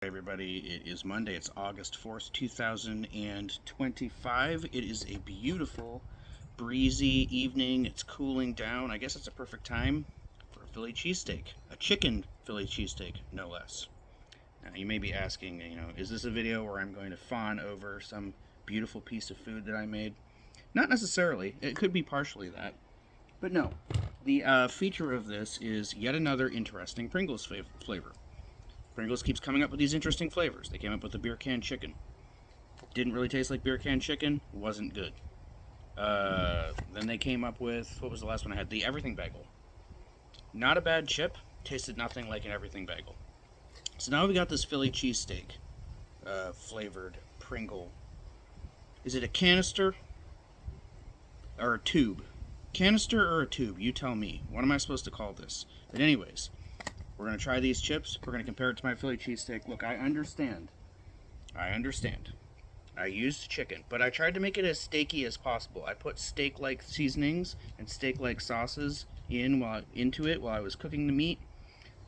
Hey everybody, it is Monday. It's August 4th, 2025. It is a beautiful, breezy evening. It's cooling down. I guess it's a perfect time for a Philly cheesesteak. A chicken Philly cheesesteak, no less. Now, you may be asking, is this a video where I'm going to fawn over some beautiful piece of food that I made? Not necessarily. It could be partially that. But no. The feature of this is yet another interesting Pringles flavor. Pringles keeps coming up with these interesting flavors. They came up with the beer can chicken. Didn't really taste like beer can chicken. Wasn't good. Then they came up with, what was the last one I had? The everything bagel. Not a bad chip. Tasted nothing like an everything bagel. So now we got this Philly cheesesteak flavored Pringle. Is it a canister or a tube? Canister or a tube? You tell me. What am I supposed to call this? But anyways, we're going to try these chips. We're going to compare it to my Philly cheesesteak. Look, I understand. I used chicken, but I tried to make it as steaky as possible. I put steak-like seasonings and steak-like sauces into it while I was cooking the meat.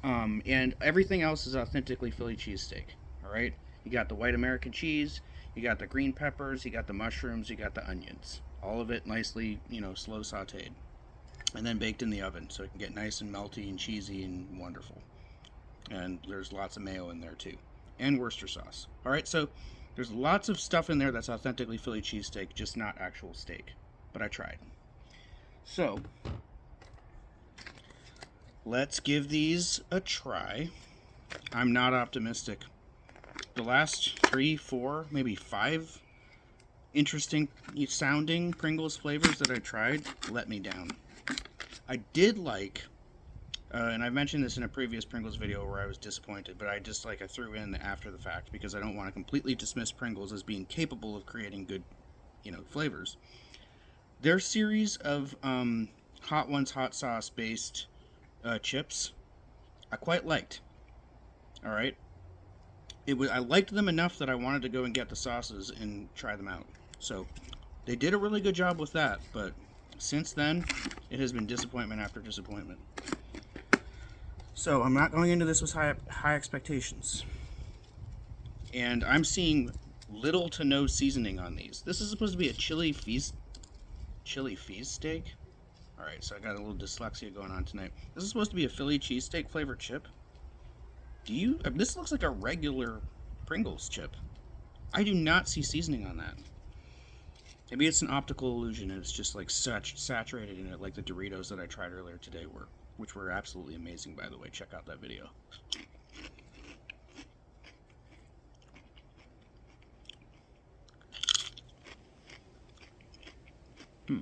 And everything else is authentically Philly cheesesteak. All right? You got the white American cheese, you got the green peppers, you got the mushrooms, you got the onions. All of it nicely, slow sauteed. And then baked in the oven so it can get nice and melty and cheesy and wonderful. And there's lots of mayo in there too. And Worcester sauce. Alright, so there's lots of stuff in there that's authentically Philly cheesesteak, just not actual steak. But I tried. So, let's give these a try. I'm not optimistic. The last 3, 4, maybe 5 interesting sounding Pringles flavors that I tried let me down. I did like, and I mentioned this in a previous Pringles video where I was disappointed, but I threw in the after the fact because I don't want to completely dismiss Pringles as being capable of creating good, flavors. Their series of Hot Ones hot sauce based chips, I quite liked. All right, I liked them enough that I wanted to go and get the sauces and try them out. So they did a really good job with that, but since then, it has been disappointment after disappointment. So I'm not going into this with high expectations. And I'm seeing little to no seasoning on these. This is supposed to be a chili feast steak. Alright, so I got a little dyslexia going on tonight. This is supposed to be a Philly cheesesteak flavored chip. This looks like a regular Pringles chip. I do not see seasoning on that. Maybe it's an optical illusion and it's just like saturated in it like the Doritos that I tried earlier today were, which were absolutely amazing, by the way. Check out that video. A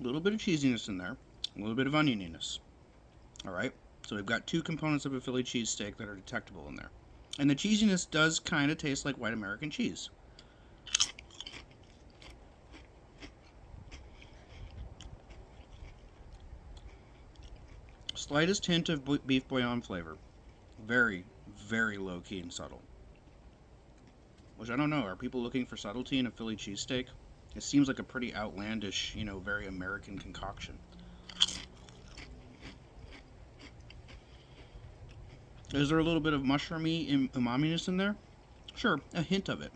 little bit of cheesiness in there, a little bit of onioniness. Alright, so we've got 2 components of a Philly cheesesteak that are detectable in there. And the cheesiness does kind of taste like white American cheese. Slightest hint of beef bouillon flavor. Very, very low-key and subtle. Which I don't know, are people looking for subtlety in a Philly cheesesteak? It seems like a pretty outlandish, very American concoction. Is there a little bit of mushroomy umaminess in there? Sure, a hint of it.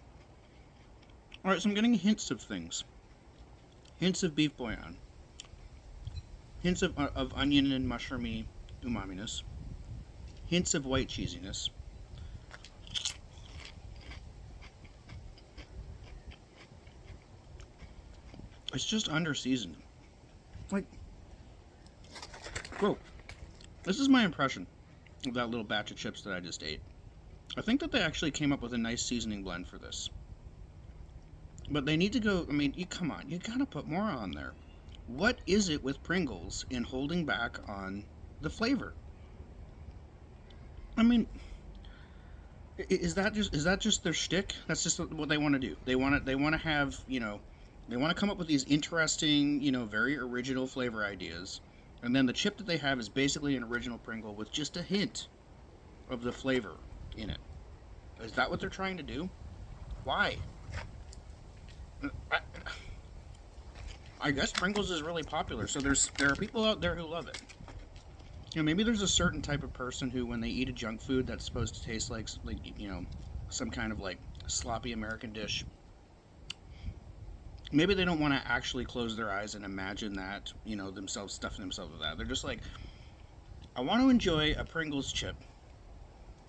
Alright, so I'm getting hints of things. Hints of beef bouillon. Hints of onion and mushroomy umaminess. Hints of white cheesiness. It's just under-seasoned. Like, whoa. This is my impression of that little batch of chips that I just ate. I think that they actually came up with a nice seasoning blend for this. But they need to go, come on, you gotta put more on there. What is it with Pringles in holding back on the flavor? Is that just their shtick? That's just what they want to do. They want to have, they want to come up with these interesting, very original flavor ideas. And then the chip that they have is basically an original Pringle with just a hint of the flavor in it. Is that what they're trying to do? Why? I guess Pringles is really popular, so there are people out there who love it. You know, maybe there's a certain type of person who, when they eat a junk food that's supposed to taste like you know, some kind of like sloppy American dish, maybe they don't want to actually close their eyes and imagine that, you know, themselves stuffing themselves with that. They're just like, I want to enjoy a Pringles chip,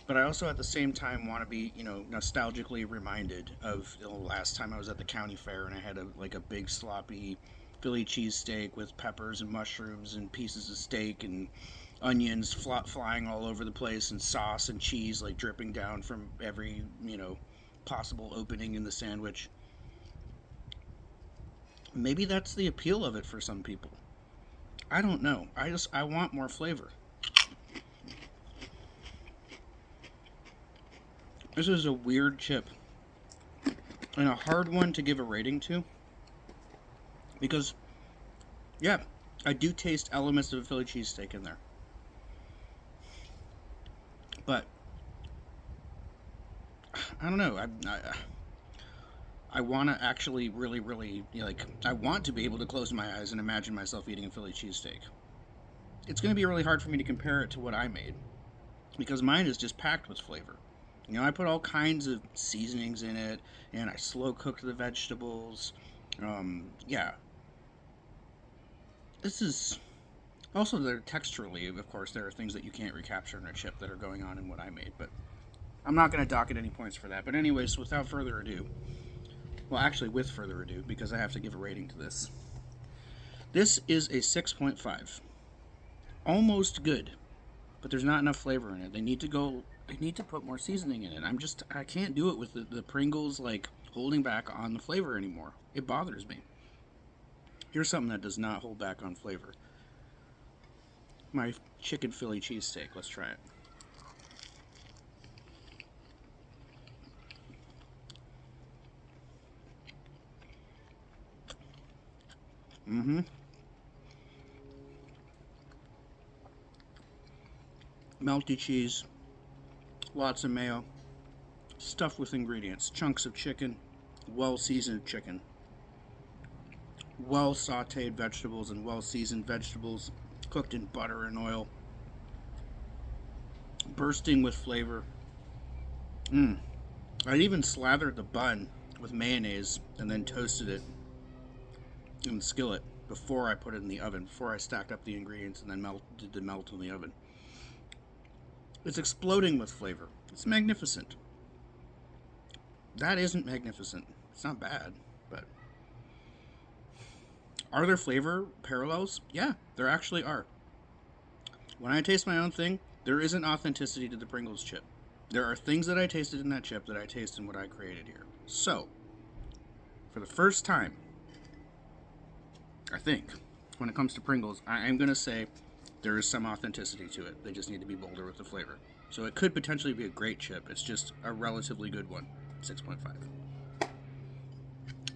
but I also at the same time want to be, you know, nostalgically reminded of the last time I was at the county fair and I had a big sloppy Philly cheesesteak with peppers and mushrooms and pieces of steak and onions flying all over the place and sauce and cheese like dripping down from every, you know, possible opening in the sandwich. Maybe that's the appeal of it for some people. I don't know. I want more flavor. This is a weird chip and a hard one to give a rating to because yeah, I do taste elements of a Philly cheesesteak in there. But I don't know. I want to actually really, you know, like, I want to be able to close my eyes and imagine myself eating a Philly cheesesteak. It's going to be really hard for me to compare it to what I made because mine is just packed with flavor. You know, I put all kinds of seasonings in it and I slow cooked the vegetables. Yeah, this is also there texturally. Of course, there are things that you can't recapture in a chip that are going on in what I made, but I'm not going to dock it any points for that. But anyways, without further ado, well, actually, with further ado, because I have to give a rating to this. This is a 6.5. Almost good, but there's not enough flavor in it. They need to put more seasoning in it. I can't do it with the Pringles, like, holding back on the flavor anymore. It bothers me. Here's something that does not hold back on flavor. My chicken Philly cheesesteak. Let's try it. Mm-hmm. Melty cheese, lots of mayo, stuffed with ingredients, chunks of chicken, well seasoned chicken, well sauteed vegetables and well seasoned vegetables, cooked in butter and oil, bursting with flavor. Mmm. I even slathered the bun with mayonnaise and then toasted it in the skillet before I put it in the oven, before I stacked up the ingredients and then did the melt in the oven. It's exploding with flavor. It's magnificent. That isn't magnificent. It's not bad, but are there flavor parallels? Yeah, there actually are. When I taste my own thing, there isn't authenticity to the Pringles chip. There are things that I tasted in that chip that I taste in what I created here. So, for the first time, I think, when it comes to Pringles, I am going to say there is some authenticity to it. They just need to be bolder with the flavor. So it could potentially be a great chip. It's just a relatively good one. 6.5.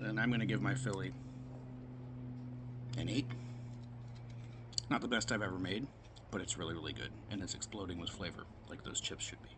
And I'm going to give my Philly an 8. Not the best I've ever made, but it's really good. And it's exploding with flavor, like those chips should be.